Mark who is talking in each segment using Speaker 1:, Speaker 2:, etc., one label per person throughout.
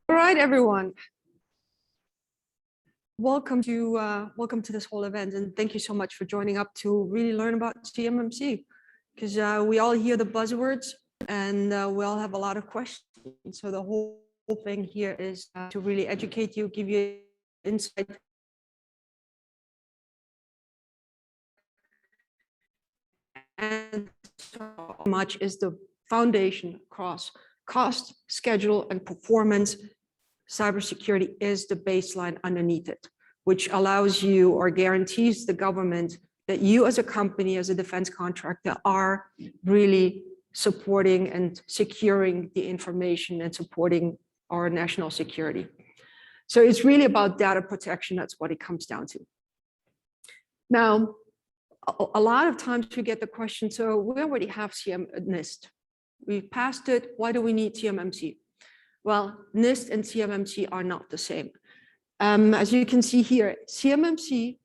Speaker 1: All right, everyone. Welcome to this whole event, and thank you so much for joining up to really learn about CMMC, because we all hear the buzzwords and we all have a lot of questions. So the whole thing here is to really educate you, give you insight. And so much is the foundation across cost, schedule, and performance. Cybersecurity is the baseline underneath it, which allows you or guarantees the government that you as a company, as a defense contractor, are really supporting and securing the information and supporting our national security. So it's really about data protection. That's what it comes down to. Now, a lot of times we get the question, so we already have NIST. We've passed it. Why do we need CMMC? Well, NIST and CMMC are not the same. As you can see here, CMMC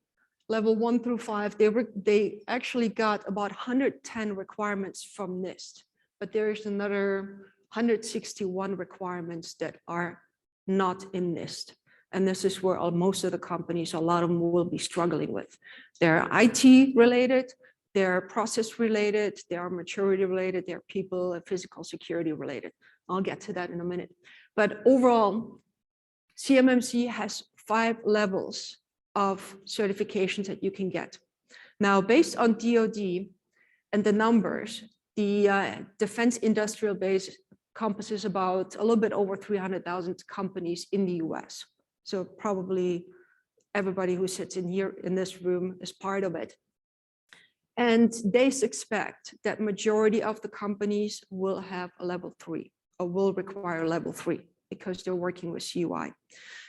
Speaker 1: level 1 through 5, they actually got about 110 requirements from NIST, but there is another 161 requirements that are not in NIST. And this is where most of the companies, a lot of them will be struggling with. They're IT related, they're process related, they are maturity related, they're people and physical security related. I'll get to that in a minute. But overall, CMMC has 5 levels of certifications that you can get. Now, based on DoD and the numbers, the defense industrial base encompasses about a little bit over 300,000 companies in the US. So probably everybody who sits in here in this room is part of it. And they expect that majority of the companies will have a level 3 or will require level 3 because they're working with CUI.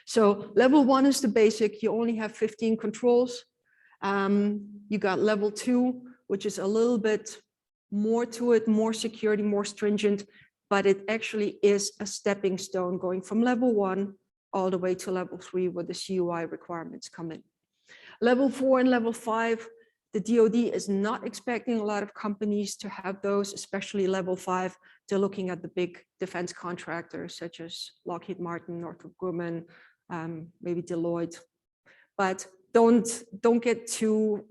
Speaker 1: So level 1 is the basic. You only have 15 controls. You got level 2, which is a little bit more to it, more security, more stringent, but it actually is a stepping stone going from level 1 all the way to level 3 where the CUI requirements come in. Level 4 and level 5, the DoD is not expecting a lot of companies to have those, especially level 5. They're looking at the big defense contractors such as Lockheed Martin, Northrop Grumman, maybe Deloitte. But don't get too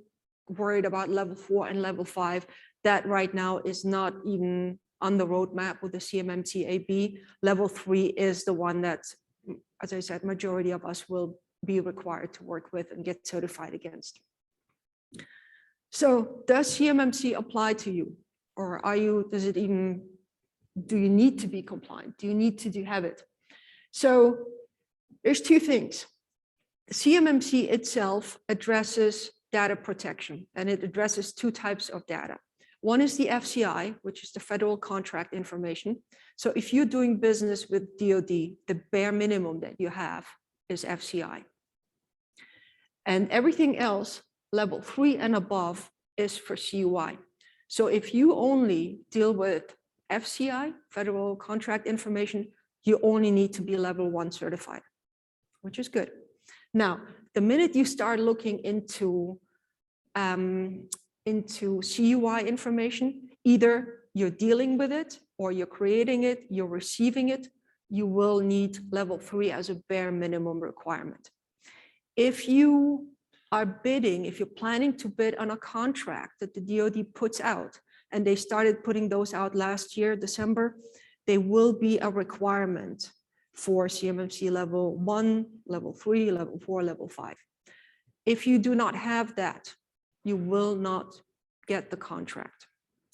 Speaker 1: worried about level 4 and level 5. That right now is not even on the roadmap with the CMMC AB. Level 3 is the one that, as I said, majority of us will be required to work with and get certified against. So does CMMC apply to you? Or do you need to be compliant? Do you need to have it? So there's 2 things. The CMMC itself addresses data protection, and it addresses 2 types of data. One is the FCI, which is the federal contract information. So if you're doing business with DoD, the bare minimum that you have is FCI. And everything else, level 3 and above, is for CUI. So if you only deal with FCI, federal contract information, you only need to be level 1 certified, which is good. Now, the minute you start looking into CUI information, either you're dealing with it or you're creating it, you're receiving it, you will need level 3 as a bare minimum requirement. If you are bidding, if you're planning to bid on a contract that the DoD puts out, and they started putting those out last year, December, they will be a requirement for CMMC level 1, level 3, level 4, level 5. If you do not have that, you will not get the contract.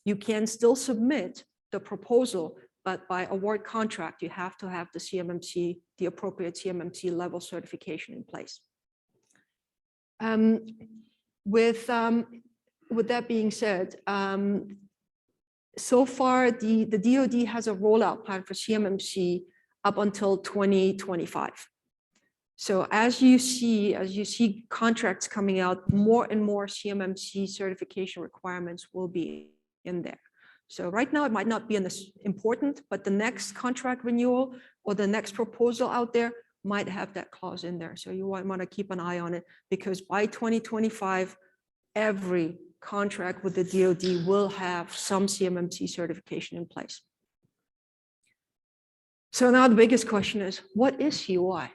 Speaker 1: You can still submit the proposal, but by award contract, you have to have the CMMC, the appropriate CMMC level certification in place. With that being said, so far the DoD has a rollout plan for CMMC up until 2025. So as you see contracts coming out, more and more CMMC certification requirements will be in there. So right now it might not be important, but the next contract renewal or the next proposal out there might have that clause in there. So you want to keep an eye on it, because by 2025, every contract with the DoD will have some CMMC certification in place. So now the biggest question is, what is CUI?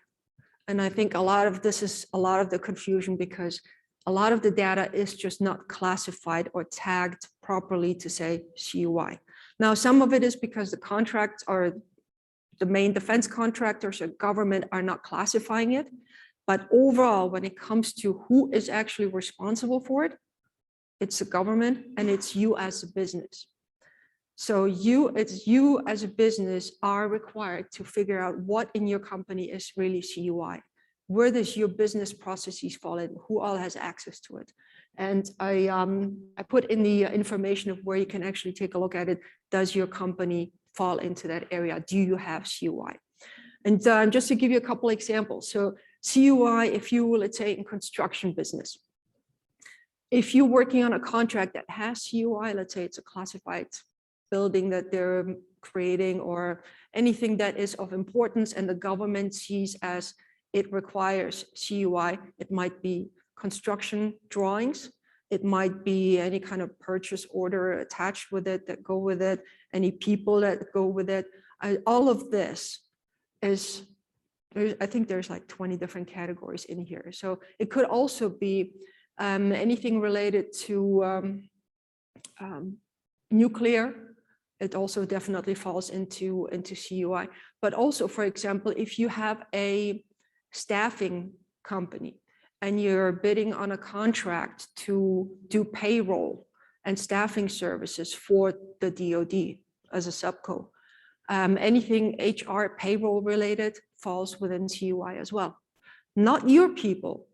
Speaker 1: And I think a lot of this is a lot of the confusion because a lot of the data is just not classified or tagged properly to say CUI. Now, some of it is because the contracts are the main defense contractors or government are not classifying it. But overall, when it comes to who is actually responsible for it, it's the government and it's you as a business. So it's you as a business are required to figure out what in your company is really CUI. Where does your business processes fall in? Who all has access to it? And I put in the information of where you can actually take a look at it. Does your company fall into that area? Do you have CUI? And just to give you a couple examples. So CUI, if you, let's say in construction business, if you're working on a contract that has CUI, let's say it's a classified building that they're creating or anything that is of importance and the government sees as it requires CUI, it might be construction drawings, it might be any kind of purchase order attached with it that go with it, any people that go with it. All of this is, I think there's like 20 different categories in here. So it could also be anything related to nuclear. It also definitely falls into CUI. But also, for example, if you have a staffing company and you're bidding on a contract to do payroll and staffing services for the DoD as a subco, anything HR payroll related falls within CUI as well. Not your people,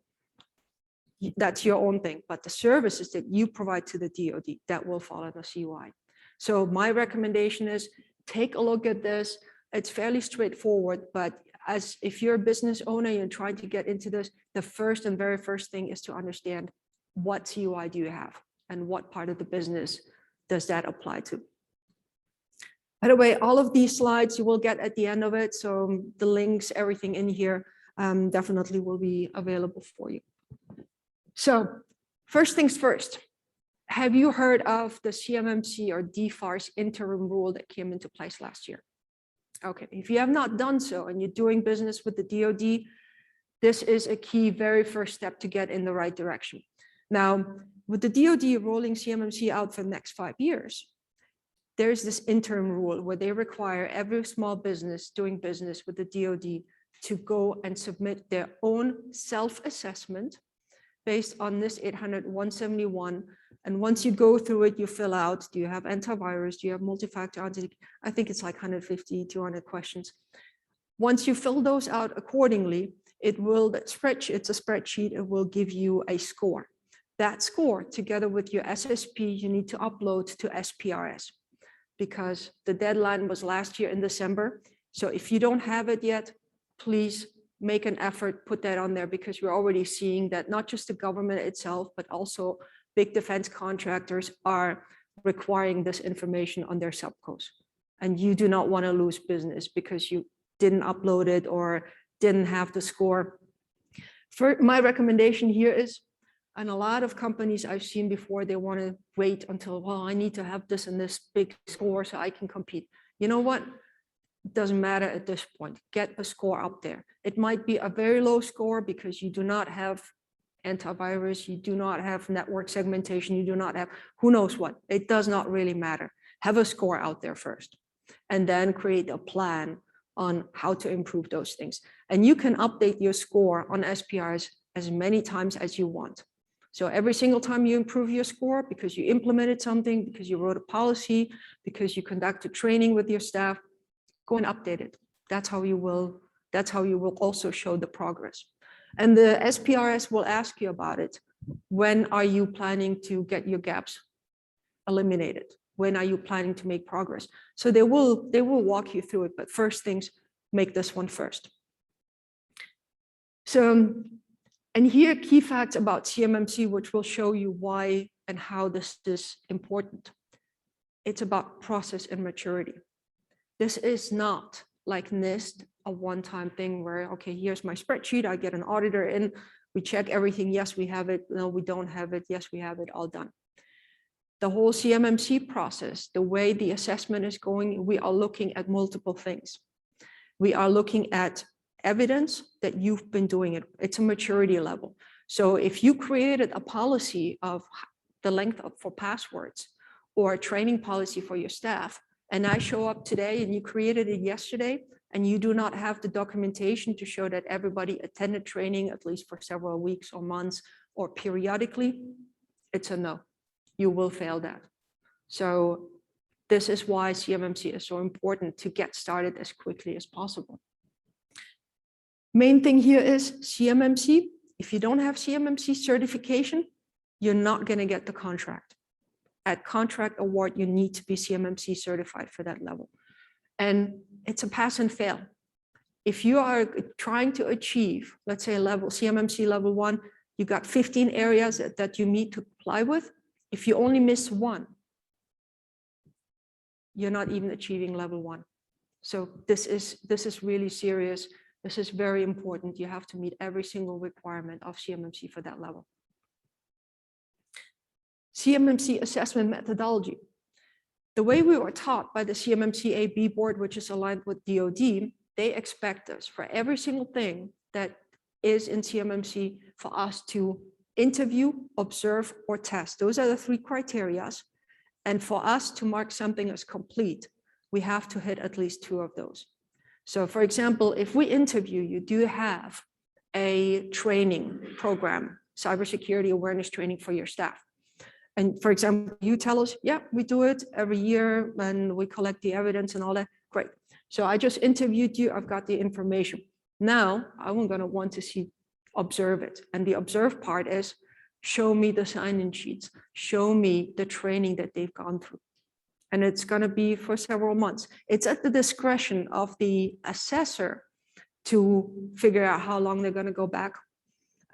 Speaker 1: that's your own thing, but the services that you provide to the DoD, that will fall under CUI. So my recommendation is take a look at this. It's fairly straightforward, but as if you're a business owner and trying to get into this, the first and very first thing is to understand what CUI do you have and what part of the business does that apply to. By the way, all of these slides you will get at the end of it. So the links, everything in here definitely will be available for you. So first things first. Have you heard of the CMMC or DFARS interim rule that came into place last year? Okay, if you have not done so and you're doing business with the DoD, this is a key very first step to get in the right direction. Now, with the DoD rolling CMMC out for the next 5 years, there's this interim rule where they require every small business doing business with the DoD to go and submit their own self-assessment based on this 800-171. And once you go through it, you fill out, do you have antivirus? Do you have multi-factor authentication? I think it's like 150, 200 questions. Once you fill those out accordingly, it's a spreadsheet, it will give you a score. That score, together with your SSP, you need to upload to SPRS because the deadline was last year in December. So if you don't have it yet, please make an effort, put that on there because we're already seeing that not just the government itself, but also big defense contractors are requiring this information on their subcos. And you do not want to lose business because you didn't upload it or didn't have the score. My recommendation here is, and a lot of companies I've seen before, they want to wait until, well, I need to have this and this big score so I can compete. You know what? It doesn't matter at this point. Get a score up there. It might be a very low score because you do not have antivirus, you do not have network segmentation, you do not have who knows what. It does not really matter. Have a score out there first, and then create a plan on how to improve those things. And you can update your score on SPRs as many times as you want. So every single time you improve your score because you implemented something, because you wrote a policy, because you conducted training with your staff, go and update it. That's how you will also show the progress. And the SPRS will ask you about it. When are you planning to get your gaps eliminated? When are you planning to make progress? So they will walk you through it, but first things, make this one first. So, and here key facts about CMMC, which will show you why and how this is important. It's about process and maturity. This is not like NIST, a one-time thing where, okay, here's my spreadsheet, I get an auditor in, we check everything, yes, we have it, no, we don't have it, yes, we have it, all done. The whole CMMC process, the way the assessment is going, we are looking at multiple things. We are looking at evidence that you've been doing it. It's a maturity level. So if you created a policy of the length for passwords or a training policy for your staff, and I show up today and you created it yesterday, and you do not have the documentation to show that everybody attended training at least for several weeks or months or periodically, it's a no. You will fail that. So this is why CMMC is so important, to get started as quickly as possible. Main thing here is CMMC. If you don't have CMMC certification, you're not going to get the contract. At contract award, you need to be CMMC certified for that level. And it's a pass and fail. If you are trying to achieve, let's say, CMMC level 1, you got 15 areas that you need to comply with. If you only miss one, you're not even achieving level 1. So this is really serious. This is very important. You have to meet every single requirement of CMMC for that level. CMMC assessment methodology. The way we were taught by the CMMC AB board, which is aligned with DoD, they expect us for every single thing that is in CMMC for us to interview, observe, or test. Those are the 3 criteria. And for us to mark something as complete, we have to hit at least 2 of those. So for example, if we interview you, do you have a training program, cybersecurity awareness training for your staff? And for example, you tell us, yeah, we do it every year and we collect the evidence and all that. Great. So I just interviewed you. I've got the information. Now I'm going to want to see, observe it. And the observe part is, show me the sign-in sheets. Show me the training that they've gone through. And it's going to be for several months. It's at the discretion of the assessor to figure out how long they're going to go back.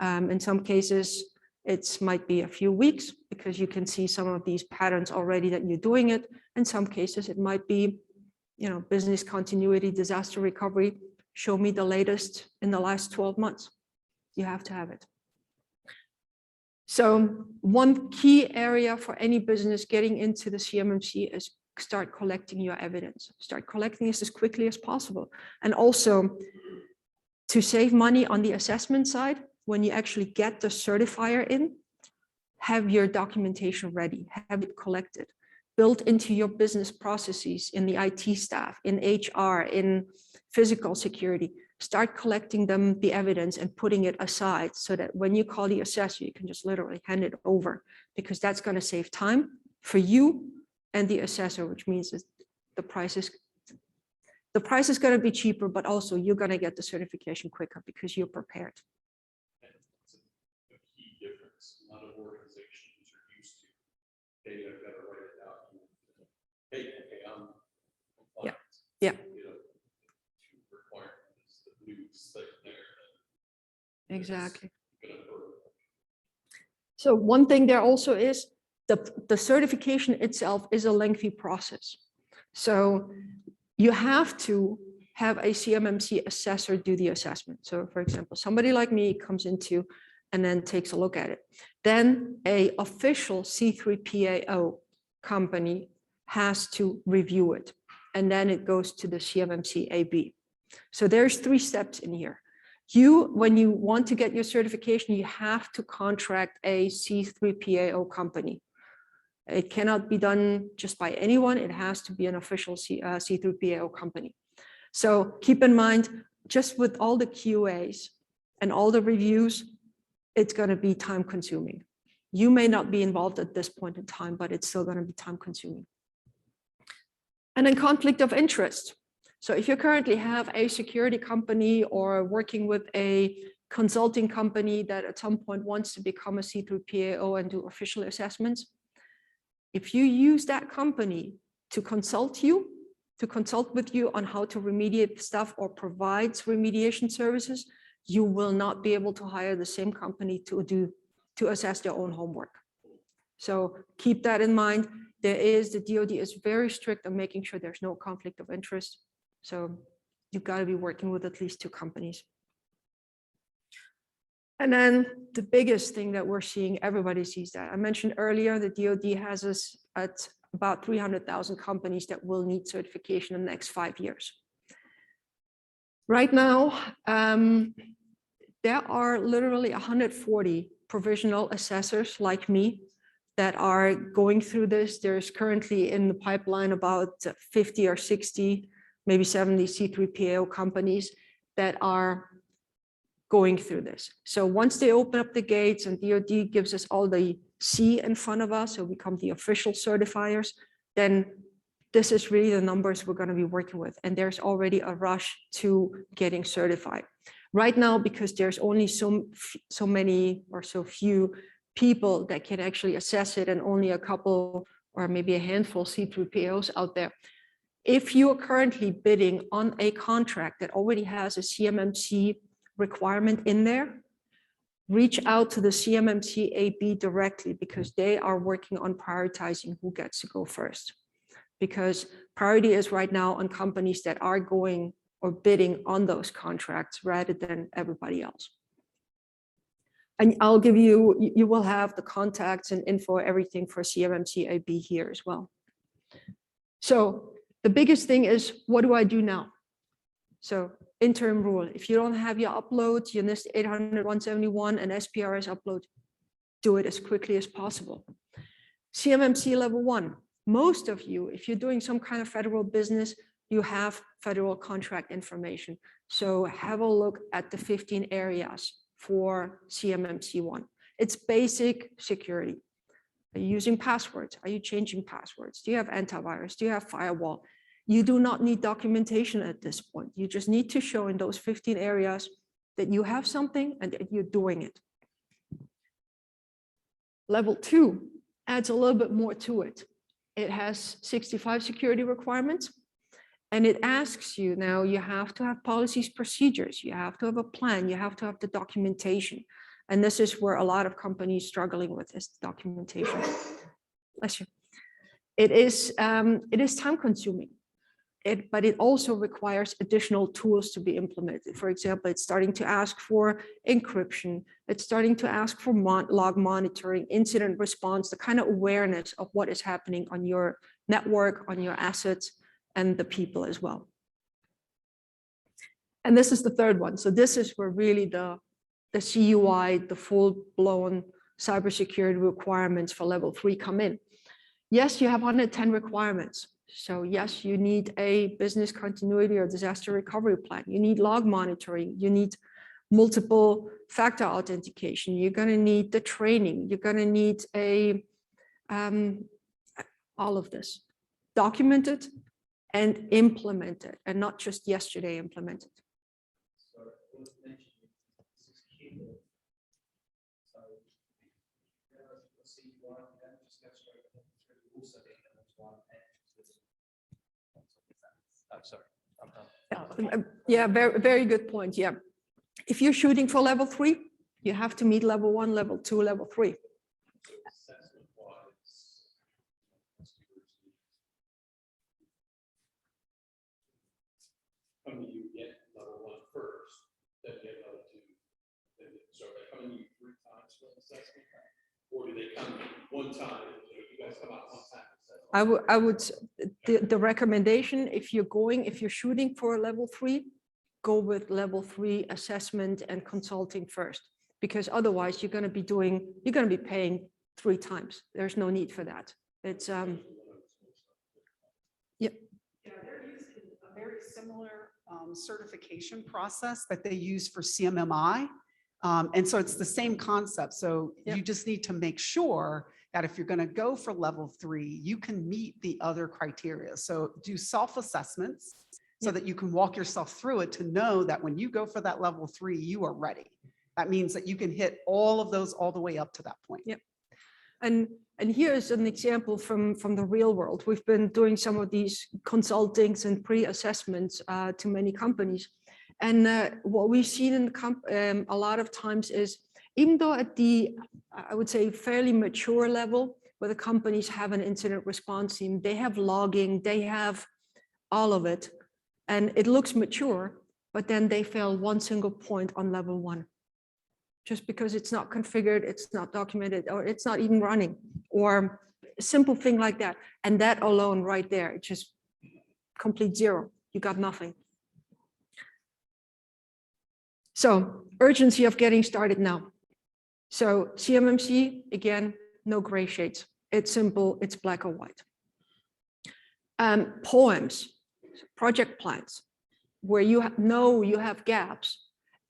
Speaker 1: In some cases, it might be a few weeks because you can see some of these patterns already that you're doing it. In some cases, it might be, business continuity, disaster recovery. Show me the latest in the last 12 months. You have to have it. So one key area for any business getting into the CMMC is start collecting your evidence. Start collecting this as quickly as possible. And also to save money on the assessment side, when you actually get the certifier in, have your documentation ready, have it collected, built into your business processes in the IT staff, in HR, in physical security. Start collecting the evidence and putting it aside so that when you call the assessor, you can just literally hand it over, because that's going to save time for you and the assessor, which means that the price is going to be cheaper, but also you're going to get the certification quicker because you're prepared.
Speaker 2: A lot of organizations are used to, hey, I've got to write it out. Hey, I'm compliant.
Speaker 1: Yeah.
Speaker 2: Two requirements, the new site there.
Speaker 1: Exactly. So one thing there also is the certification itself is a lengthy process. So you have to have a CMMC assessor do the assessment. So for example, somebody like me comes into and then takes a look at it. Then a official C3PAO company has to review it. And then it goes to the CMMC AB. So there's 3 steps in here. When you want to get your certification, you have to contract a C3PAO company. It cannot be done just by anyone. It has to be an official C3PAO company. So keep in mind, just with all the QAs and all the reviews, it's going to be time consuming. You may not be involved at this point in time, but it's still going to be time consuming. And then conflict of interest. So if you currently have a security company or working with a consulting company that at some point wants to become a C3PAO and do official assessments, if you use that company to consult with you on how to remediate stuff or provides remediation services, you will not be able to hire the same company to assess their own homework. So keep that in mind. The DoD is very strict on making sure there's no conflict of interest. So you've got to be working with at least 2 companies. And then the biggest thing that we're seeing, everybody sees that. I mentioned earlier, the DoD has us at about 300,000 companies that will need certification in the next 5 years. Right now, there are literally 140 provisional assessors like me that are going through this. There's currently in the pipeline about 50 or 60, maybe 70 C3PAO companies that are going through this. So once they open up the gates and DoD gives us all the C in front of us, so we become the official certifiers, then this is really the numbers we're going to be working with. And there's already a rush to getting certified. Right now, because there's only so many or so few people that can actually assess it and only a couple or maybe a handful C3PAOs out there. If you are currently bidding on a contract that already has a CMMC requirement in there, reach out to the CMMC AB directly because they are working on prioritizing who gets to go first. Because priority is right now on companies that are going or bidding on those contracts rather than everybody else. And I'll give you, you will have the contacts and info, everything for CMMC AB here as well. So the biggest thing is, what do I do now? So interim rule, if you don't have your uploads, your NIST 800, 171 and SPRS upload, do it as quickly as possible. CMMC level 1, most of you, if you're doing some kind of federal business, you have federal contract information. So have a look at the 15 areas for CMMC 1. It's basic security. Are you using passwords? Are you changing passwords? Do you have antivirus? Do you have firewall? You do not need documentation at this point. You just need to show in those 15 areas that you have something and that you're doing it. Level 2 adds a little bit more to it. It has 65 security requirements, and it asks you now, you have to have policies, procedures, you have to have a plan, you have to have the documentation. And this is where a lot of companies struggling with is documentation. Bless you. It is time consuming. But it also requires additional tools to be implemented. For example, it's starting to ask for encryption. It's starting to ask for log monitoring, incident response, the kind of awareness of what is happening on your network, on your assets, and the people as well. And this is the third one. So this is where really the CUI, the full-blown cybersecurity requirements for level 3 come in. Yes, you have 110 requirements. So yes, you need a business continuity or disaster recovery plan. You need log monitoring. You need multiple factor authentication. You're going to need the training. You're going to need all of this documented and implemented, and not just yesterday implemented. Sorry. Yeah, very, very good point. Yeah. If you're shooting for level 3, you have to meet level 1, level 2, level 3.
Speaker 2: How many you get level 1 first, then you get level 2, then so they come to you 3 times for an assessment, or do they come 1 time? You guys come out 1 time.
Speaker 1: I would the recommendation, if you're shooting for a level 3, go with level 3 assessment and consulting first, because otherwise you're going to be paying 3 times. There's no need for that. It's yeah.
Speaker 3: Yeah, they're using a very similar certification process that they use for CMMI. And so it's the same concept. So you just need to make sure that if you're going to go for level 3, you can meet the other criteria. So do self-assessments so that you can walk yourself through it to know that when you go for that level 3, you are ready. That means that you can hit all of those all the way up to that point.
Speaker 1: Yep. And here's an example from the real world. We've been doing some of these consultings and pre-assessments to many companies. And what we've seen in a lot of times is, even though at the, I would say, fairly mature level, where the companies have an incident response team, they have logging, they have all of it, and it looks mature, but then they fail 1 single point on level 1. Just because it's not configured, it's not documented, or it's not even running, or a simple thing like that. And that alone right there, it's just complete 0. You got nothing. So urgency of getting started now. So CMMC, again, no gray shades. It's simple, it's black or white. Poems, project plans, where you know you have gaps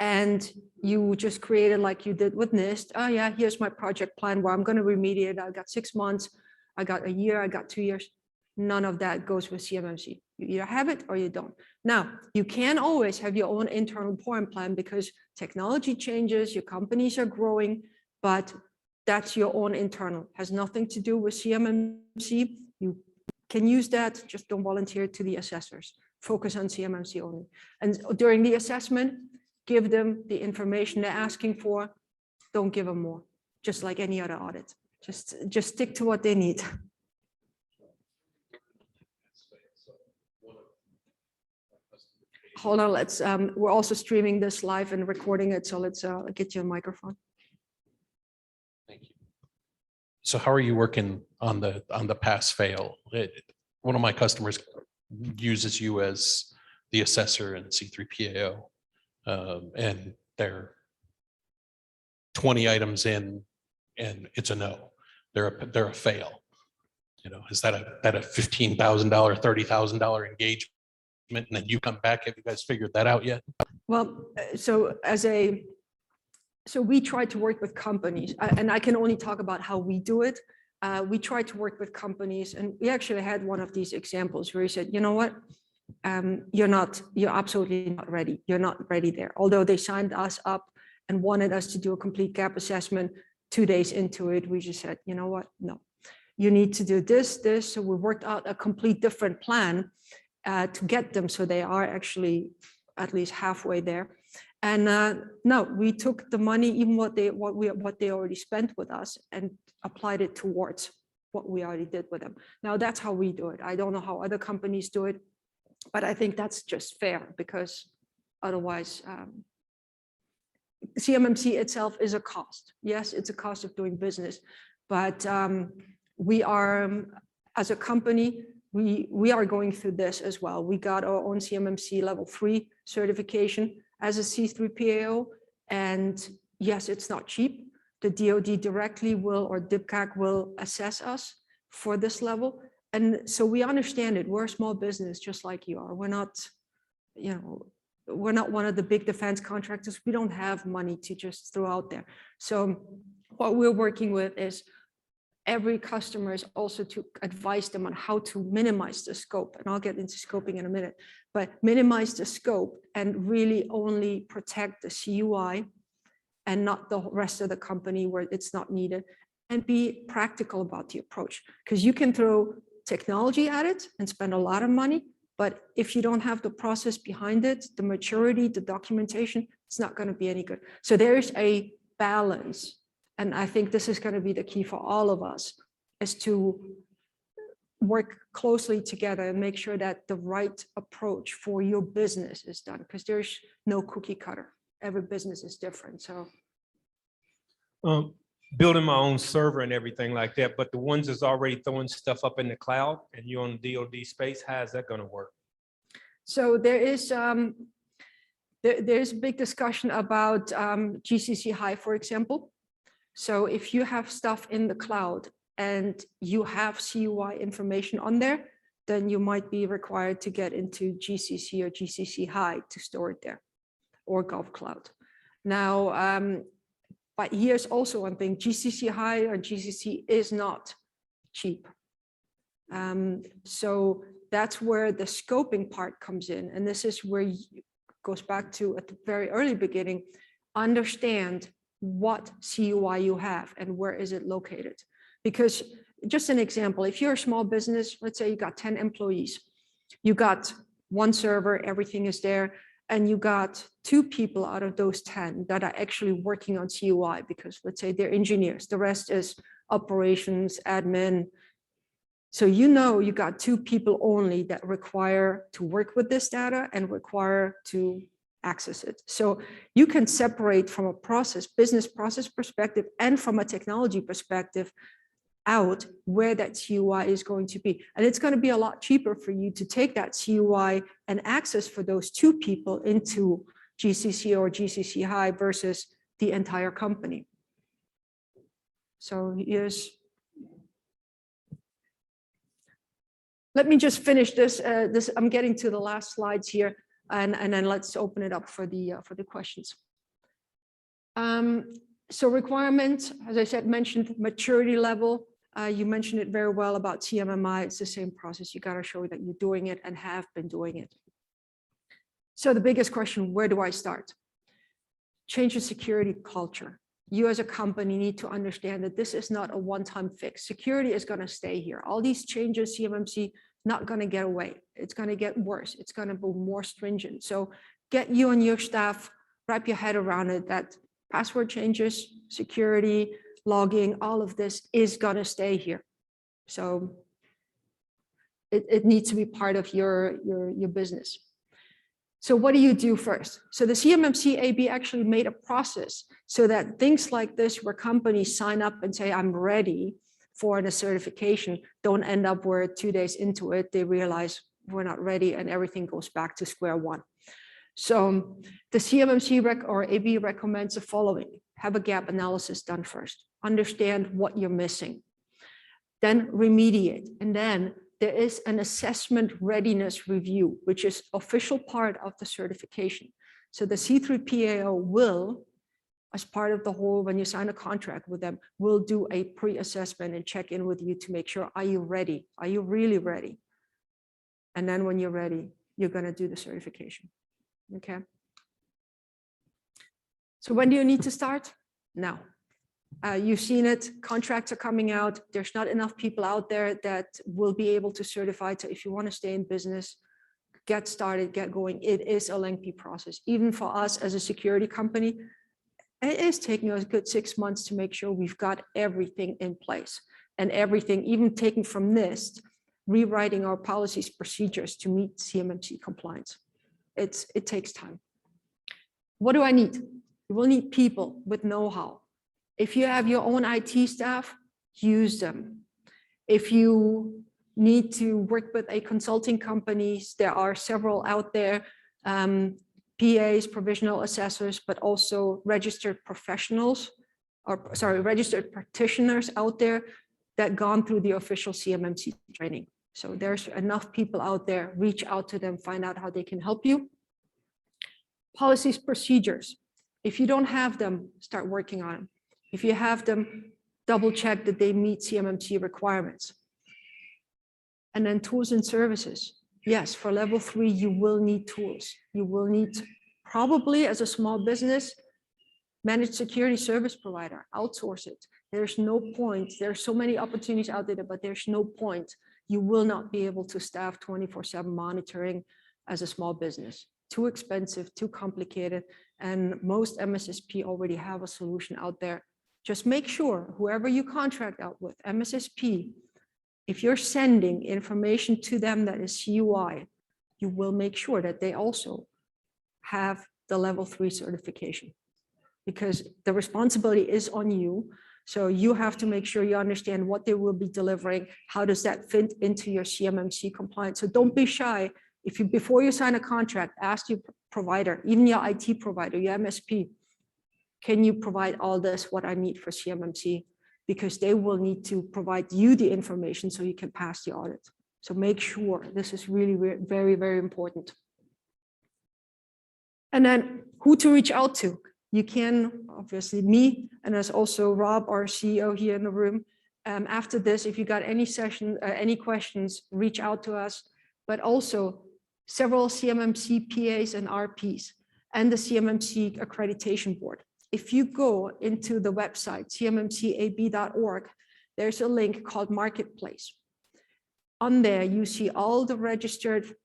Speaker 1: and you just created like you did with NIST. Oh yeah, here's my project plan where I'm going to remediate. I got 6 months, I got a year, I got 2 years. None of that goes with CMMC. You either have it or you don't. Now, you can always have your own internal poem plan because technology changes, your companies are growing, but that's your own internal. Has nothing to do with CMMC. You can use that, just don't volunteer to the assessors. Focus on CMMC only. And during the assessment, give them the information they're asking for. Don't give them more, just like any other audit. Just stick to what they need. Hold on, let's, we're also streaming this live and recording it, so let's get you a microphone.
Speaker 2: Thank you. So how are you working on the pass fail? One of my customers uses you as the assessor in C3PAO, and they're 20 items in, and it's a no. They're a fail. You know, is that a $15,000, $30,000 engagement? And then you come back, have you guys figured that out yet?
Speaker 1: Well, so we try to work with companies, and I can only talk about how we do it. We try to work with companies, and we actually had one of these examples where he said, you know what, you're absolutely not ready. You're not ready there. Although they signed us up and wanted us to do a complete gap assessment, 2 days into it, we just said, you know what, no, you need to do this. So we worked out a complete different plan to get them so they are actually at least halfway there. And no, we took the money, even what they already spent with us, and applied it towards what we already did with them. Now that's how we do it. I don't know how other companies do it, but I think that's just fair, because otherwise CMMC itself is a cost. Yes, it's a cost of doing business, but we are, as a company, we are going through this as well. We got our own CMMC level 3 certification as a C3PAO. And yes, it's not cheap. The DoD directly will, or DIPCAC will assess us for this level. And so we understand it. We're a small business, just like you are. We're not, you know, we're not one of the big defense contractors. We don't have money to just throw out there. So what we're working with is every customer is also to advise them on how to minimize the scope. And I'll get into scoping in a minute, but minimize the scope and really only protect the CUI and not the rest of the company where it's not needed, and be practical about the approach. Because you can throw technology at it and spend a lot of money, but if you don't have the process behind it, the maturity, the documentation, it's not going to be any good. So there's a balance. And I think this is going to be the key for all of us, is to work closely together and make sure that the right approach for your business is done, because there's no cookie cutter. Every business is different. So
Speaker 4: building my own server and everything like that, but the ones that's already throwing stuff up in the cloud and you're on DoD space, how's that going to work?
Speaker 1: So there is there's a big discussion about GCC High, for example. So if you have stuff in the cloud and you have CUI information on there, then you might be required to get into GCC or GCC High to store it there, or Gulf Cloud. Now, but here's also one thing: GCC High or GCC is not cheap. So that's where the scoping part comes in, and this is where goes back to at the very early beginning. Understand what CUI you have and where is it located. Because just an example, if you're a small business, let's say you got 10 employees, you got one server, everything is there, and you got 2 people out of those 10 that are actually working on CUI, because let's say they're engineers, the rest is operations, admin. So you know you got 2 people only that require to work with this data and require to access it. So you can separate from a business process perspective and from a technology perspective out where that CUI is going to be. And it's going to be a lot cheaper for you to take that CUI and access for those 2 people into GCC or GCC high versus the entire company. So here's, let me just finish this. I'm getting to the last slides here, and then let's open it up for the questions. So requirements, as I said, mentioned maturity level. You mentioned it very well about CMMI. It's the same process. You got to show that you're doing it and have been doing it. So the biggest question, where do I start? Change the security culture. You as a company need to understand that this is not a one-time fix. Security is going to stay here. All these changes, CMMC, not going to get away. It's going to get worse. It's going to be more stringent. So get you and your staff, wrap your head around it, that password changes, security, logging, all of this is going to stay here. So it needs to be part of your business. So what do you do first? So the CMMC AB actually made a process so that things like this, where companies sign up and say, I'm ready for a certification, don't end up where 2 days into it, they realize we're not ready and everything goes back to square one. So the CMMC or AB recommends the following: have a gap analysis done first, understand what you're missing, then remediate, and then there is an assessment readiness review, which is official part of the certification. So the C3PAO will, as part of the whole, when you sign a contract with them, will do a pre-assessment and check in with you to make sure, are you ready? Are you really ready? And then when you're ready, you're going to do the certification. Okay. So when do you need to start? Now. You've seen it, contracts are coming out. There's not enough people out there that will be able to certify. So if you want to stay in business, get started, get going. It is a lengthy process. Even for us as a security company, it is taking us a good 6 months to make sure we've got everything in place, and everything, even taking from NIST, rewriting our policies, procedures to meet CMMC compliance. It takes time. What do I need? You will need people with know-how. If you have your own IT staff, use them. If you need to work with a consulting companies, there are several out there, PAs, provisional assessors, but also registered professionals, or sorry, registered practitioners out there that gone through the official CMMC training. So there's enough people out there, reach out to them, find out how they can help you. Policies, procedures. If you don't have them, start working on them. If you have them, double check that they meet CMMC requirements. And then tools and services. Yes, for level 3, you will need tools. You will need, probably as a small business, managed security service provider, outsource it. There's no point. There's so many opportunities out there, but there's no point. You will not be able to staff 24/7 monitoring as a small business. Too expensive, too complicated. And most MSSP already have a solution out there. Just make sure whoever you contract out with, MSSP, if you're sending information to them that is CUI, you will make sure that they also have the level 3 certification, because the responsibility is on you. So you have to make sure you understand what they will be delivering. How does that fit into your CMMC compliance? So don't be shy. If you, before you sign a contract, ask your provider, even your IT provider, your MSP, can you provide all this, what I need for CMMC? Because they will need to provide you the information so you can pass the audit. So make sure, this is really very, very important. And then who to reach out to? You can, obviously me, and there's also Rob, our CEO here in the room. After this, if you got any any questions, reach out to us, but also several CMMC PAs and RPs and the CMMC accreditation board. If you go into the website, cmmcab.org, there's a link called Marketplace. On there, you see all the registered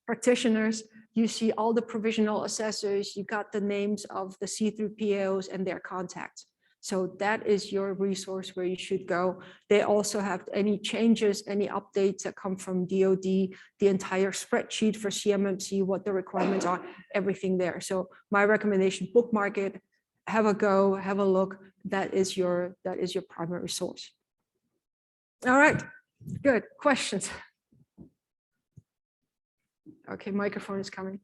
Speaker 1: practitioners, you see all the provisional assessors, you got the names of the C3PAOs and their contacts. So that is your resource where you should go. They also have any changes, any updates that come from DoD, the entire spreadsheet for CMMC, what the requirements are, everything there. So my recommendation, bookmark it, have a go, have a look. That is your primary source. All right, good, questions. Okay, microphone is coming.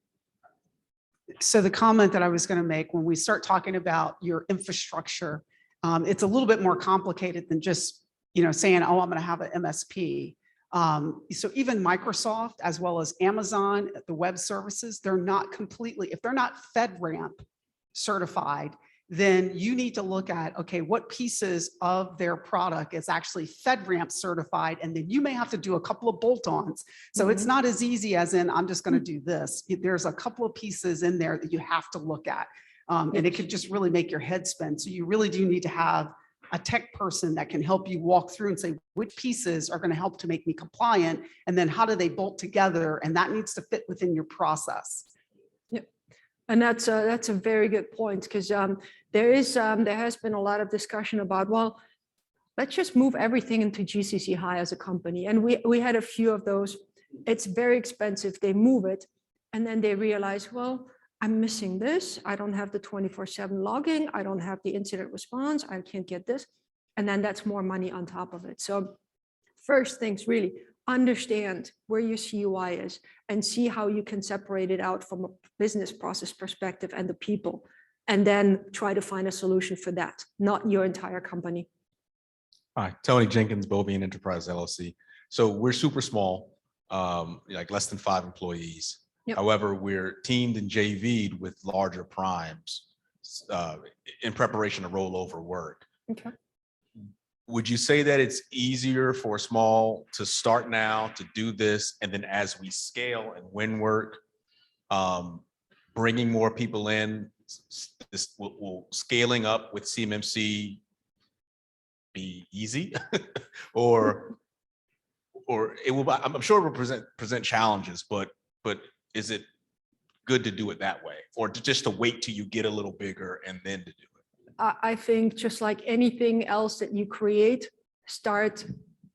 Speaker 3: So the comment that I was going to make, when we start talking about your infrastructure, it's a little bit more complicated than just, saying, oh, I'm going to have an MSP. So even Microsoft, as well as Amazon, the web services, they're not completely, if they're not FedRAMP certified, then you need to look at, okay, what pieces of their product is actually FedRAMP certified, and then you may have to do a couple of bolt-ons. So it's not as easy as in, I'm just going to do this. There's a couple of pieces in there that you have to look at, and it could just really make your head spin. So you really do need to have a tech person that can help you walk through and say, which pieces are going to help to make me compliant, and then how do they bolt together? And that needs to fit within your process.
Speaker 1: And that's a very good point, because there has been a lot of discussion about, well, let's just move everything into GCC High as a company. And we had a few of those. It's very expensive. They move it, and then they realize, well, I'm missing this. I don't have the 24/7 logging. I don't have the incident response. I can't get this. And then that's more money on top of it. So first things, really understand where your CUI is and see how you can separate it out from a business process perspective and the people, and then try to find a solution for that, not your entire company.
Speaker 5: Hi, Tony Jenkins, Bovian Enterprise LLC. So we're super small, like less than 5 employees.
Speaker 1: Yep.
Speaker 5: However, we're teamed and JV'd with larger primes in preparation to roll over work.
Speaker 1: Okay.
Speaker 5: Would you say that it's easier for small to start now to do this, and then as we scale and win work, bringing more people in, this will scaling up with CMMC be easy, or it will? I'm sure it will present challenges, but is it good to do it that way, or just to wait till you get a little bigger and then to do it?
Speaker 1: I think just like anything else that you create, start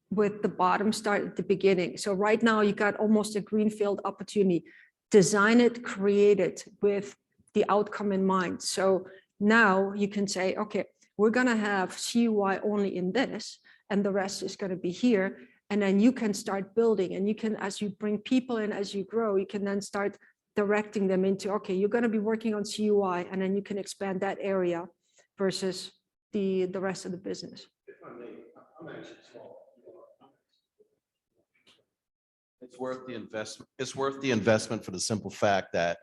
Speaker 1: with the bottom, start at the beginning. So right now you got almost a greenfield opportunity. Design it, create it with the outcome in mind. So now you can say, okay, we're going to have CUI only in this, and the rest is going to be here. And then you can start building, and you can, as you bring people in, as you grow, you can then start directing them into, okay, you're going to be working on CUI, and then you can expand that area versus the rest of the business.
Speaker 6: If I may, I'm actually small. It's worth the investment. It's worth the investment for the simple fact that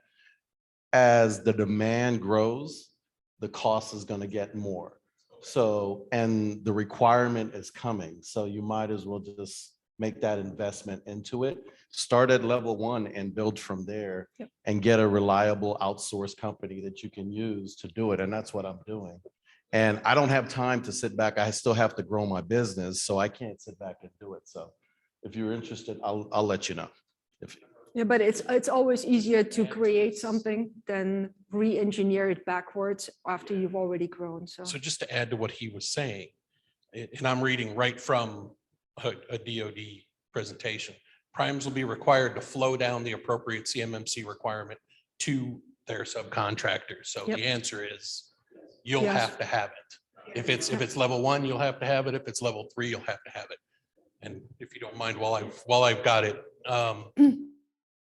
Speaker 6: as the demand grows, the cost is going to get more. So, and the requirement is coming. So you might as well just make that investment into it. Start at level 1 and build from there.
Speaker 1: Yep.
Speaker 6: And get a reliable outsource company that you can use to do it. And that's what I'm doing. And I don't have time to sit back. I still have to grow my business, so I can't sit back and do it. So if you're interested, I'll let you know.
Speaker 1: Yeah, but it's always easier to create something than re-engineer it backwards after you've already grown. So
Speaker 2: So just to add to what he was saying, and I'm reading right from a DoD presentation, primes will be required to flow down the appropriate CMMC requirement to their subcontractors. So
Speaker 1: Yep.
Speaker 2: the answer is you'll
Speaker 1: Yes.
Speaker 2: have to have it. If it's level 1, you'll have to have it. If it's level 3, you'll have to have it. And if you don't mind, while I've got it,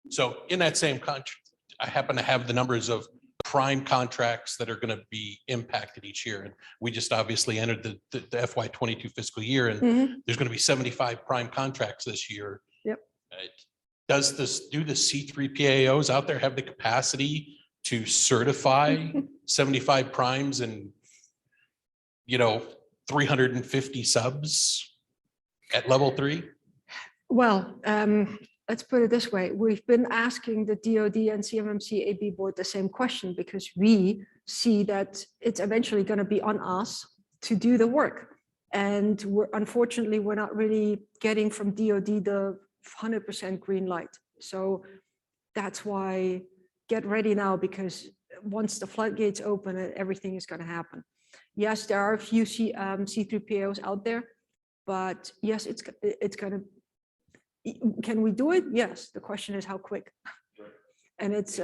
Speaker 2: so in that same contract, I happen to have the numbers of prime contracts that are going to be impacted each year. And we just obviously entered the FY22 fiscal year, and
Speaker 1: Mhm.
Speaker 2: there's going to be 75 prime contracts this year.
Speaker 1: Yep.
Speaker 2: Do the C3PAOs out there have the capacity to certify 75 primes and 350 subs at level 3?
Speaker 1: Well, let's put it this way. We've been asking the DoD and CMMC AB board the same question, because we see that it's eventually going to be on us to do the work. And unfortunately, we're not really getting from DoD the 100% green light. So that's why get ready now, because once the floodgates open, everything is going to happen. Yes, there are a few C3PAOs out there, but yes, it's going to. Can we do it? Yes. The question is how quick. And it's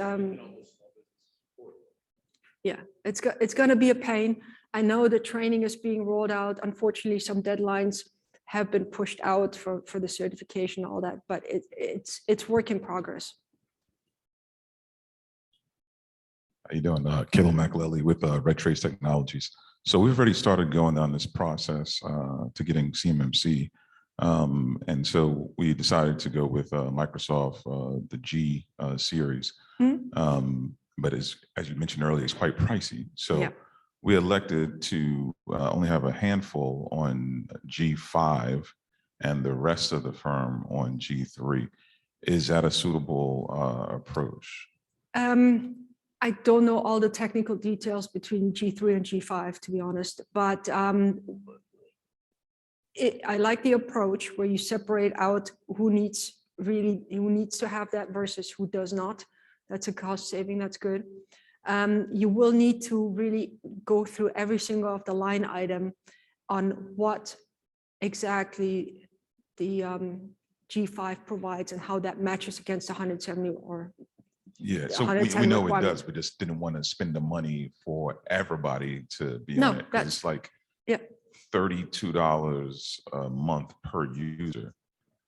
Speaker 1: yeah, it's going to be a pain. I know the training is being rolled out. Unfortunately, some deadlines have been pushed out for the certification, all that, but it's work in progress.
Speaker 7: How you doing? Kilo McLelly with Red Trace Technologies. So we've already started going down this process to getting CMMC. And so we decided to go with Microsoft, the G series. But as you mentioned earlier, it's quite pricey. So
Speaker 1: Yeah.
Speaker 7: we elected to only have a handful on G5 and the rest of the firm on G3. Is that a suitable approach?
Speaker 1: I don't know all the technical details between G3 and G5, to be honest, but I like the approach where you separate out who needs to have that versus who does not. That's a cost saving, that's good. You will need to really go through every single of the line item on what exactly the G5 provides and how that matches against 170 or
Speaker 7: Yeah, so
Speaker 1: 110
Speaker 7: we know it
Speaker 1: requirements.
Speaker 7: does. We just didn't want to spend the money for everybody to be
Speaker 1: No,
Speaker 7: on it. 'Cause
Speaker 1: that's-
Speaker 7: it's like
Speaker 1: yeah.
Speaker 7: $32 a month per user.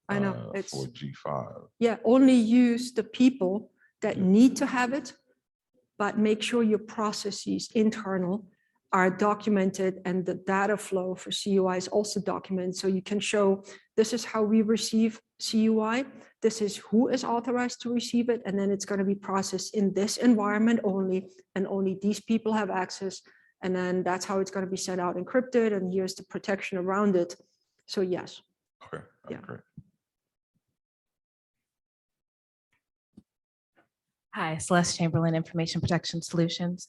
Speaker 1: I know, it's,
Speaker 7: for G5.
Speaker 1: yeah, only use the people that need to have it, but make sure your processes internal are documented and the data flow for CUI is also documented. So you can show, this is how we receive CUI, this is who is authorized to receive it, and then it's going to be processed in this environment only, and only these people have access. And then that's how it's going to be sent out encrypted, and here's the protection around it. So yes.
Speaker 7: Okay,
Speaker 1: Yeah.
Speaker 7: great.
Speaker 8: Hi, Celeste Chamberlain, Information Protection Solutions.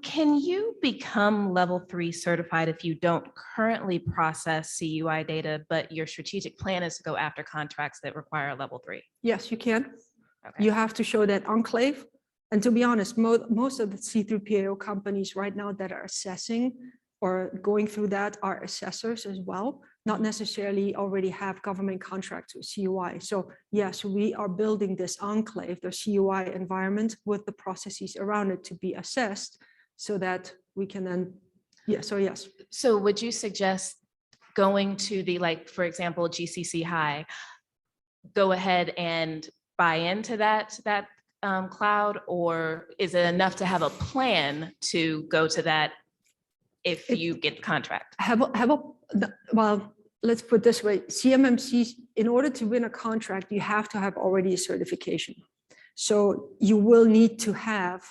Speaker 8: Can you become level 3 certified if you don't currently process CUI data, but your strategic plan is to go after contracts that require level 3?
Speaker 1: Yes, you can.
Speaker 8: Okay.
Speaker 1: You have to show that enclave. And to be honest, most of the C3PAO companies right now that are assessing or going through that are assessors as well, not necessarily already have government contracts with CUI. So yes, we are building this enclave, the CUI environment with the processes around it to be assessed so that we can then, yeah, so yes.
Speaker 8: So would you suggest going to the, like, for example, GCC High, go ahead and buy into that cloud, or is it enough to have a plan to go to that if you get the contract?
Speaker 1: Well, let's put it this way, CMMC, in order to win a contract, you have to have already a certification. So you will need to have,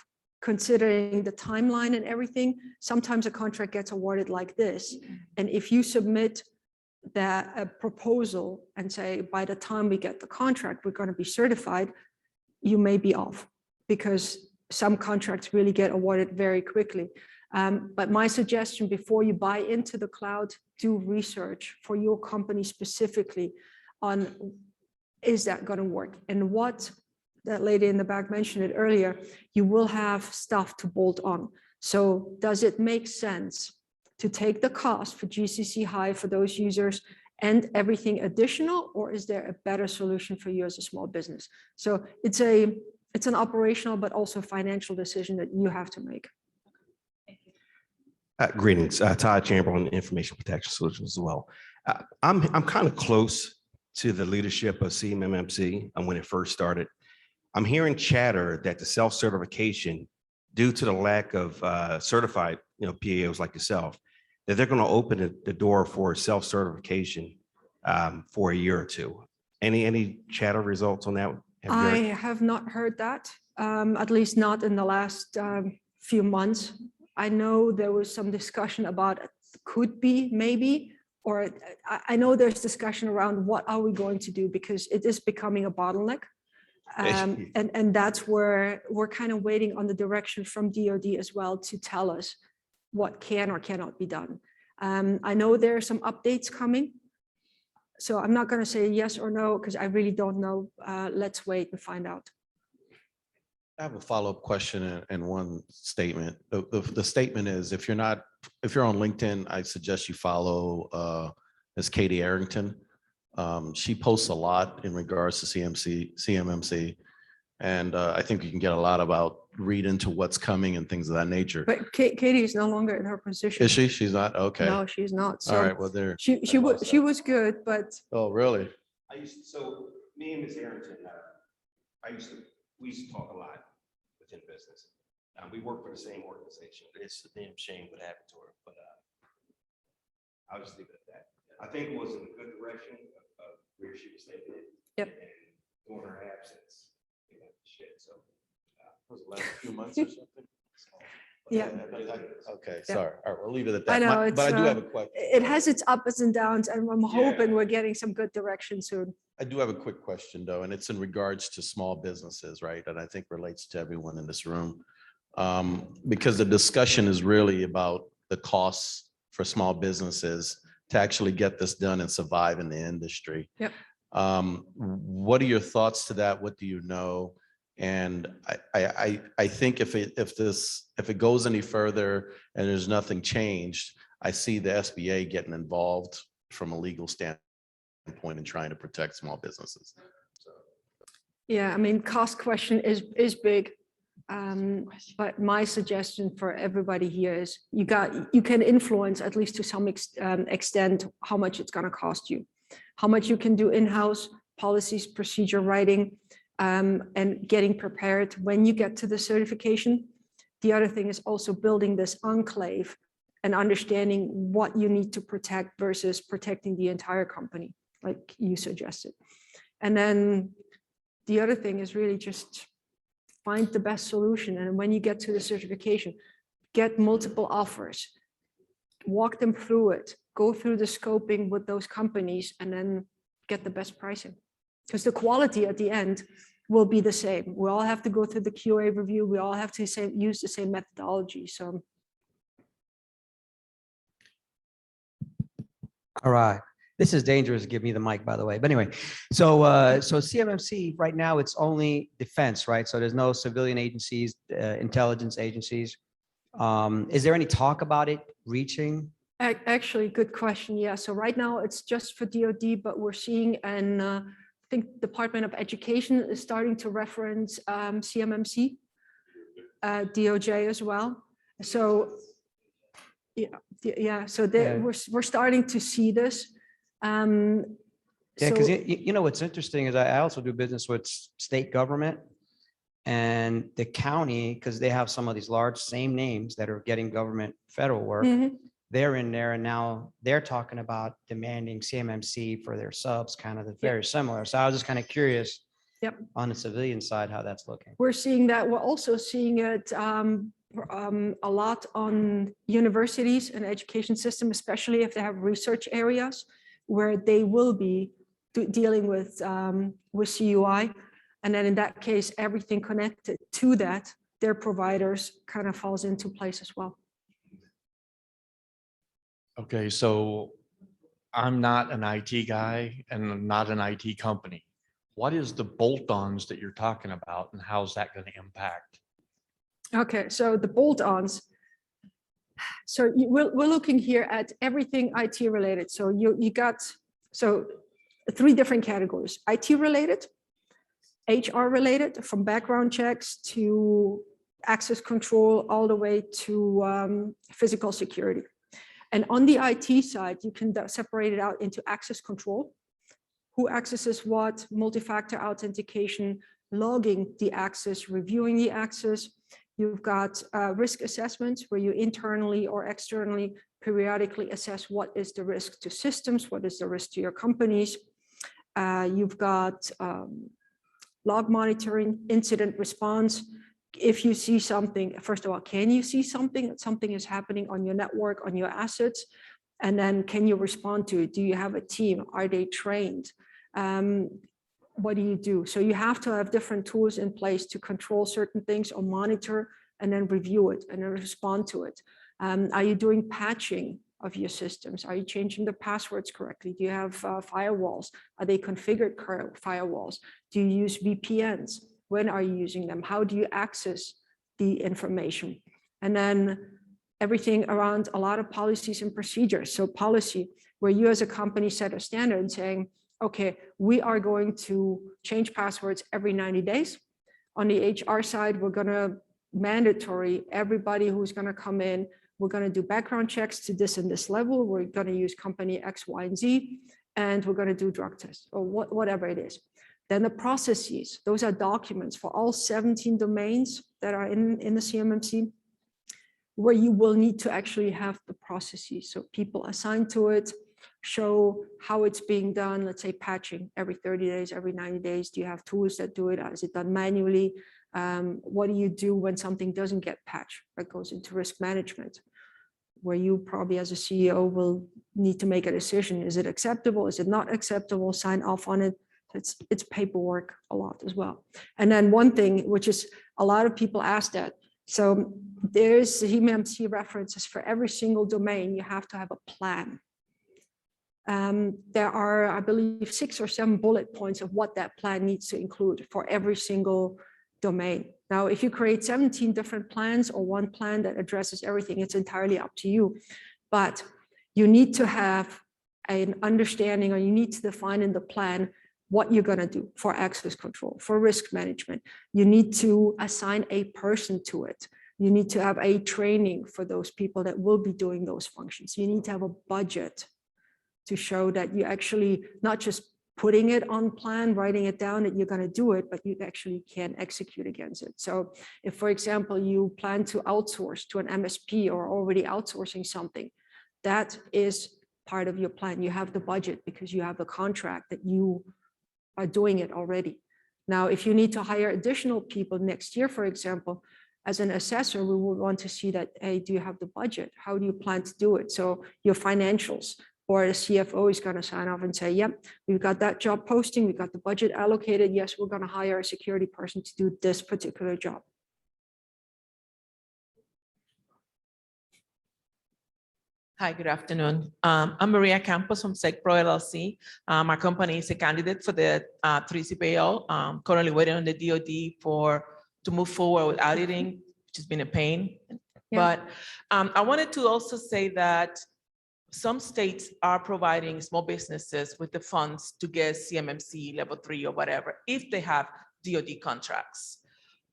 Speaker 1: considering the timeline and everything, sometimes a contract gets awarded like this. And if you submit that a proposal and say, by the time we get the contract, we're going to be certified, you may be off because some contracts really get awarded very quickly. But my suggestion, before you buy into the cloud, do research for your company specifically on, is that going to work? And what that lady in the back mentioned it earlier, you will have stuff to bolt on. So does it make sense to take the cost for GCC High for those users and everything additional, or is there a better solution for you as a small business? So it's an operational, but also financial decision that you have to make.
Speaker 9: Greetings, Todd Chamberlain, Information Protection Solutions as well. I'm kind of close to the leadership of CMMC when it first started. I'm hearing chatter that the self-certification, due to the lack of certified, PAOs like yourself, that they're going to open the door for self-certification for a year or two. Any chatter results on that?
Speaker 1: I have not heard that, at least not in the last few months. I know there was some discussion about it could be maybe, or I know there's discussion around what are we going to do because it is becoming a bottleneck. And that's where we're kind of waiting on the direction from DoD as well to tell us what can or cannot be done. I know there are some updates coming. So I'm not going to say yes or no, because I really don't know. Let's wait and find out.
Speaker 6: I have a follow-up question and one statement. The statement is, if you're on LinkedIn, I suggest you follow Ms. Katie Arrington. She posts a lot in regards to CMMC. And I think you can get a lot about read into what's coming and things of that nature.
Speaker 1: But Katie is no longer in her position.
Speaker 6: Is she? She's not? Okay.
Speaker 1: No, she's not. So
Speaker 6: All right. Well, there.
Speaker 1: she was good, but
Speaker 6: Oh, really?
Speaker 9: So me and Ms. Arrington, we used to talk a lot within business. We work for the same organization. It's a damn shame what happened to her, but I'll just leave it at that. I think it was in a good direction of where she was taking it.
Speaker 1: Yep.
Speaker 9: And during her absence, you know, shit, so.
Speaker 6: Was it last few months or something?
Speaker 1: Yeah.
Speaker 6: Okay,
Speaker 1: Yeah.
Speaker 6: sorry. All right, we'll leave it at
Speaker 1: I
Speaker 6: that.
Speaker 1: know,
Speaker 6: But I
Speaker 1: it's,
Speaker 6: do have a question.
Speaker 1: It has its ups and downs, and I'm hoping
Speaker 6: Yeah.
Speaker 1: we're getting some good direction soon.
Speaker 6: I do have a quick question though, and it's in regards to small businesses, right? And I think relates to everyone in this room. Because the discussion is really about the costs for small businesses to actually get this done and survive in the industry.
Speaker 1: Yep.
Speaker 6: What are your thoughts to that? What do you know? And I think if it goes any further and there's nothing changed, I see the SBA getting involved from a legal standpoint in trying to protect small businesses.
Speaker 1: Yeah, I mean, cost question is big. But my suggestion for everybody here is you can influence, at least to some extent, how much it's going to cost you, how much you can do in-house policies, procedure writing, and getting prepared when you get to the certification. The other thing is also building this enclave and understanding what you need to protect versus protecting the entire company, like you suggested. And then the other thing is really just find the best solution. And when you get to the certification, get multiple offers, walk them through it, go through the scoping with those companies, and then get the best pricing. Because the quality at the end will be the same. We all have to go through the QA review. We all have to use the same methodology. So.
Speaker 10: All right. This is dangerous. Give me the mic, by the way. But anyway, so CMMC right now, it's only defense, right? So there's no civilian agencies, intelligence agencies. Is there any talk about it reaching?
Speaker 1: Actually, good question. Yeah. So right now it's just for DoD, but we're seeing, and I think Department of Education is starting to reference CMMC, DOJ as well. So yeah. So we're starting to see this.
Speaker 10: Yeah, because
Speaker 1: so,
Speaker 10: you know what's interesting is I also do business with state government and the county, because they have some of these large same names that are getting government federal work.
Speaker 1: Mhm.
Speaker 10: They're in there and now they're talking about demanding CMMC for their subs, kind of very similar. So I was just kind of curious on the civilian side, how that's looking.
Speaker 1: We're seeing that. We're also seeing it a lot on universities and education system, especially if they have research areas where they will be dealing with CUI. And then in that case, everything connected to that, their providers kind of falls into place as well.
Speaker 11: Okay, so I'm not an IT guy and I'm not an IT company. What is the bolt-ons that you're talking about and how's that going to impact?
Speaker 1: Okay, so the bolt-ons. So we're looking here at everything IT related. So you got three different categories: IT related, HR related, from background checks to access control, all the way to physical security. And on the IT side, you can separate it out into access control, who accesses what, multi-factor authentication, logging the access, reviewing the access. You've got risk assessments where you internally or externally periodically assess what is the risk to systems, what is the risk to your companies. You've got log monitoring, incident response. If you see something, first of all, can you see something that something is happening on your network, on your assets? And then can you respond to it? Do you have a team? Are they trained? What do you do? So you have to have different tools in place to control certain things or monitor and then review it and then respond to it. Are you doing patching of your systems? Are you changing the passwords correctly? Do you have firewalls? Are they configured firewalls? Do you use VPNs? When are you using them? How do you access the information? And then everything around a lot of policies and procedures. So policy, where you as a company set a standard and saying, okay, we are going to change passwords every 90 days. On the HR side, we're going to mandatory everybody who's going to come in. We're going to do background checks to this and this level. We're going to use company X, Y, and Z, and we're going to do drug tests or whatever it is. Then the processes, those are documents for all 17 domains that are in the CMMC, where you will need to actually have the processes. So people assigned to it, show how it's being done. Let's say patching every 30 days, every 90 days. Do you have tools that do it? Is it done manually? What do you do when something doesn't get patched? That goes into risk management, where you probably as a CEO will need to make a decision. Is it acceptable? Is it not acceptable? Sign off on it. It's paperwork a lot as well. And then one thing, which is a lot of people ask that. So there's CMMC references for every single domain. You have to have a plan. There are, I believe, 6 or 7 bullet points of what that plan needs to include for every single domain. Now, if you create 17 different plans or one plan that addresses everything, it's entirely up to you. But you need to have an understanding, or you need to define in the plan what you're going to do for access control, for risk management. You need to assign a person to it. You need to have a training for those people that will be doing those functions. You need to have a budget to show that you actually not just putting it on plan, writing it down that you're going to do it, but you actually can execute against it. So if, for example, you plan to outsource to an MSP or already outsourcing something, that is part of your plan. You have the budget because you have the contract that you are doing it already. Now, if you need to hire additional people next year, for example, as an assessor, we would want to see that, hey, do you have the budget? How do you plan to do it? So your financials, or the CFO is going to sign off and say, yep, we've got that job posting, we've got the budget allocated. Yes, we're going to hire a security person to do this particular job.
Speaker 12: Hi, good afternoon. I'm Maria Campos from SecPro LLC. Our company is a candidate for the 3CPO. Currently waiting on the DoD to move forward with auditing, which has been a pain. Yeah. But I wanted to also say that some states are providing small businesses with the funds to get CMMC level 3 or whatever, if they have DoD contracts.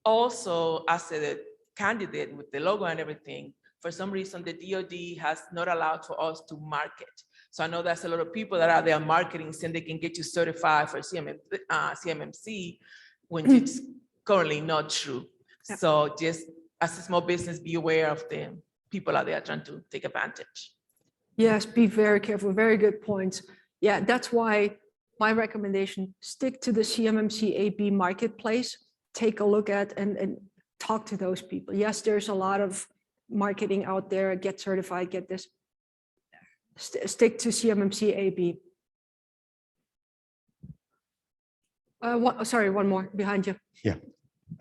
Speaker 12: Also, as a candidate with the logo and everything, for some reason, the DoD has not allowed for us to market. So I know there's a lot of people that are there marketing, saying they can get you certified for CMMC, when it's currently not true. Yeah. So just as a small business, be aware of the people out there trying to take advantage.
Speaker 1: Yes, be very careful. Very good points. Yeah, that's why my recommendation, stick to the CMMC AB marketplace, take a look at and talk to those people. Yes, there's a lot of marketing out there, get certified, get this. Stick to CMMC AB. Sorry, one more behind you.
Speaker 13: Yeah.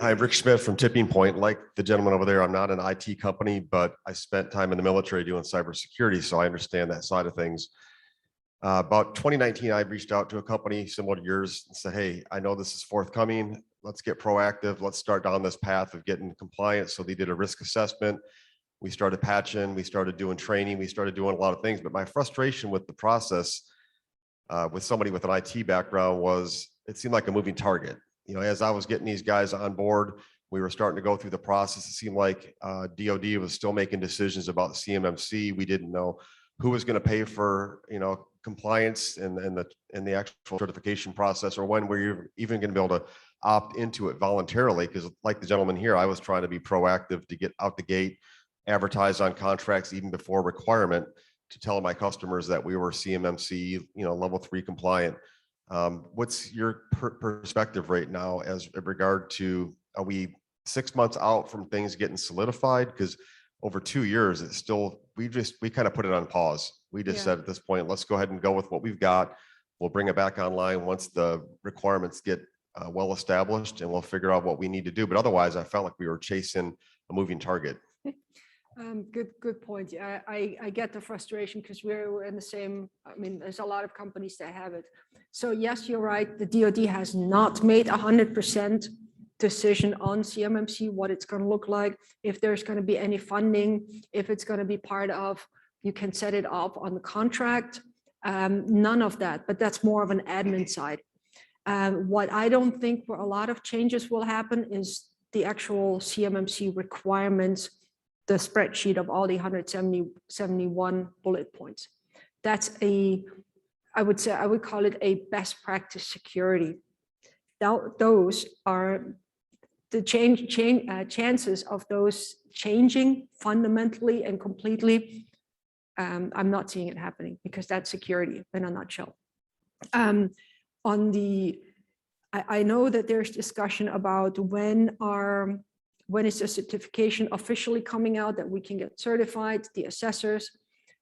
Speaker 13: Hi, Rick Schmidt from Tipping Point. Like the gentleman over there, I'm not an IT company, but I spent time in the military doing cybersecurity, so I understand that side of things. About 2019, I reached out to a company similar to yours and said, hey, I know this is forthcoming. Let's get proactive. Let's start down this path of getting compliant. So they did a risk assessment. We started patching, we started doing training, we started doing a lot of things. But my frustration with the process with somebody with an IT background was it seemed like a moving target. You know, as I was getting these guys on board, we were starting to go through the process. It seemed like DoD was still making decisions about CMMC. We didn't know who was going to pay for, you know, compliance and the actual certification process, or when we're even going to be able to opt into it voluntarily. Because like the gentleman here, I was trying to be proactive to get out the gate, advertise on contracts even before requirement, to tell my customers that we were CMMC, you know, level 3 compliant. What's your perspective right now as in regard to, are we 6 months out from things getting solidified? Because over 2 years, it's still, we kind of put it on pause. We just said at this point, let's go ahead and go with what we've got. We'll bring it back online once the requirements get well established, and we'll figure out what we need to do. But otherwise, I felt like we were chasing a moving target.
Speaker 1: Good point. I get the frustration because we're in the same, I mean, there's a lot of companies that have it. So yes, you're right. The DoD has not made 100% decision on CMMC, what it's going to look like, if there's going to be any funding, if it's going to be part of, you can set it up on the contract. None of that, but that's more of an admin side. What I don't think where a lot of changes will happen is the actual CMMC requirements, the spreadsheet of all the 171 bullet points. That's I would call it a best practice security. those are the chances of those changing fundamentally and completely. I'm not seeing it happening because that's security in a nutshell. I know that there's discussion about when is the certification officially coming out that we can get certified, the assessors,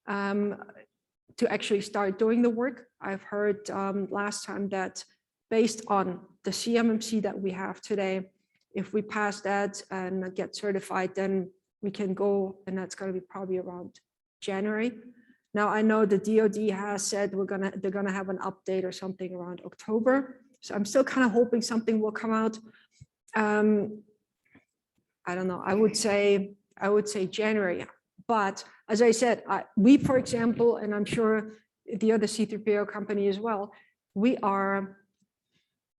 Speaker 1: to actually start doing the work. I've heard last time that based on the CMMC that we have today, if we pass that and get certified, then we can go, and that's going to be probably around January. Now I know the DoD has said they're gonna have an update or something around October. So I'm still kind of hoping something will come out. I don't know. I would say January. But as I said, we, for example, and I'm sure the other C3PO company as well, we are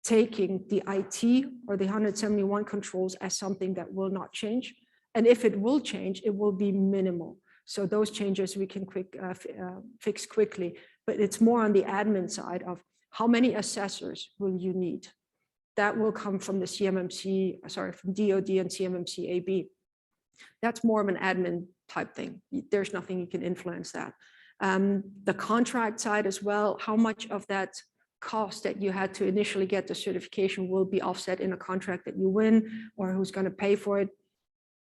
Speaker 1: taking the IT or the 171 controls as something that will not change. And if it will change, it will be minimal. So those changes we can fix quickly, but it's more on the admin side of how many assessors will you need? That will come from the CMMC, sorry, from DoD and CMMC AB. That's more of an admin type thing. There's nothing you can influence that. The contract side as well, how much of that cost that you had to initially get the certification will be offset in a contract that you win, or who's going to pay for it?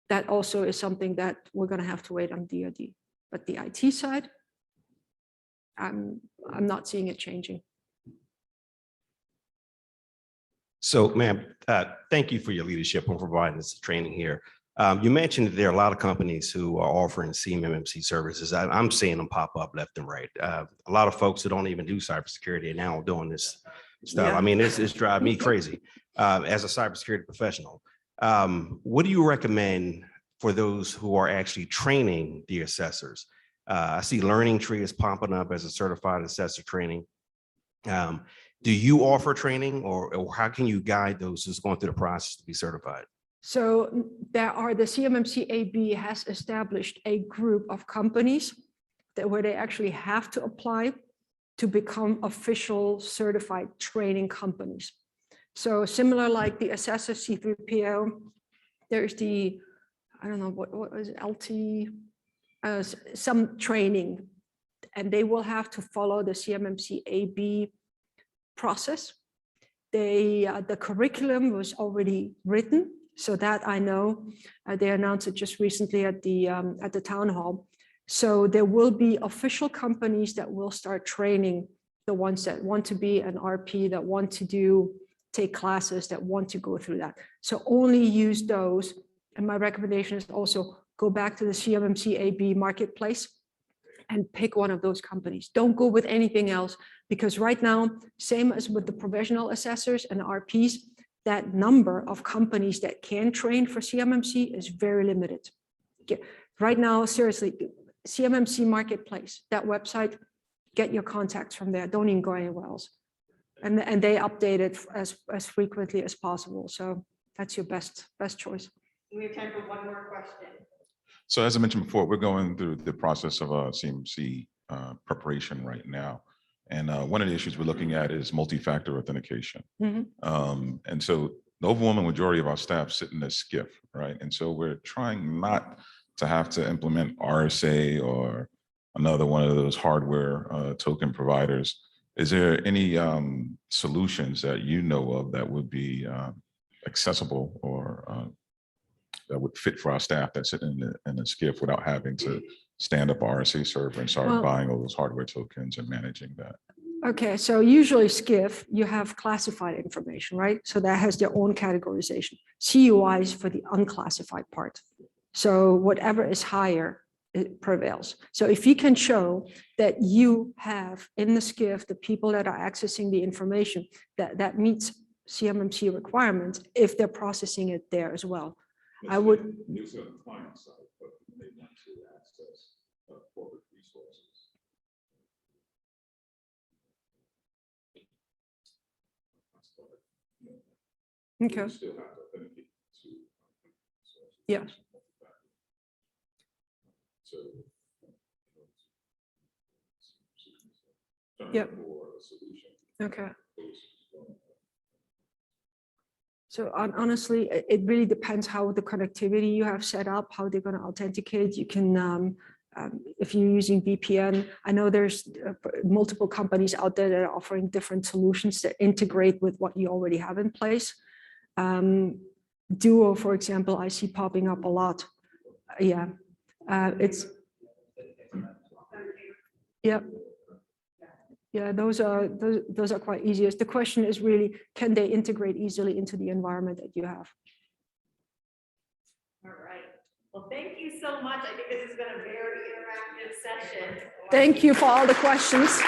Speaker 1: That also is something that we're going to have to wait on DoD. But the IT side, I'm not seeing it changing.
Speaker 9: So, ma'am, thank you for your leadership on providing this training here. You mentioned that there are a lot of companies who are offering CMMC services. I'm seeing them pop up left and right. A lot of folks who don't even do cybersecurity are now doing this stuff.
Speaker 1: Yeah.
Speaker 9: I mean, it's driving me crazy as a cybersecurity professional. What do you recommend for those who are actually training the assessors? I see Learning Tree is popping up as a certified assessor training. Do you offer training, or how can you guide those who's going through the process to be certified?
Speaker 1: So the CMMC AB has established a group of companies where they actually have to apply to become official certified training companies. So similar like the assessor C3PO, there's the, I don't know, what was it, LT, some training, and they will have to follow the CMMC AB process. The curriculum was already written, so that I know. They announced it just recently at the town hall. So there will be official companies that will start training the ones that want to be an RP, that want to take classes, that want to go through that. So only use those. And my recommendation is also go back to the CMMC AB marketplace and pick one of those companies. Don't go with anything else, because right now, same as with the professional assessors and RPs, that number of companies that can train for CMMC is very limited. Right now, seriously, CMMC marketplace, that website, get your contacts from there. Don't even go anywhere else. And they update it as frequently as possible. So that's your best choice. We have time for one more question.
Speaker 7: So as I mentioned before, we're going through the process of CMMC preparation right now. And one of the issues we're looking at is multi-factor authentication.
Speaker 1: Mm-hmm.
Speaker 7: And so the overwhelming majority of our staff sit in a SCIF, right? And so we're trying not to have to implement RSA or another one of those hardware token providers. Is there any solutions that you know of that would be accessible or that would fit for our staff that sit in the SCIF without having to stand up RSA server and start buying all those hardware tokens and managing that?
Speaker 1: Okay, so usually SCIF, you have classified information, right? So that has their own categorization. CUI is for the unclassified part. So whatever is higher, it prevails. So if you can show that you have in the SCIF, the people that are accessing the information, that meets CMMC requirements, if they're processing it there as well. I would.
Speaker 7: Use a client side, but they want to access corporate resources.
Speaker 1: Okay.
Speaker 7: Still have to authenticate to
Speaker 1: Yeah.
Speaker 7: So.
Speaker 1: Yep. Okay. So honestly, it really depends how the connectivity you have set up, how they're going to authenticate. You can, if you're using VPN, I know there's multiple companies out there that are offering different solutions that integrate with what you already have in place. Duo, for example, I see popping up a lot. Yeah, it's, yeah. Yeah, those are quite easy. The question is really, can they integrate easily into the environment that you have?
Speaker 14: All right. Well, thank you so much. I think this has been a very interactive session.
Speaker 1: Thank you for all the questions.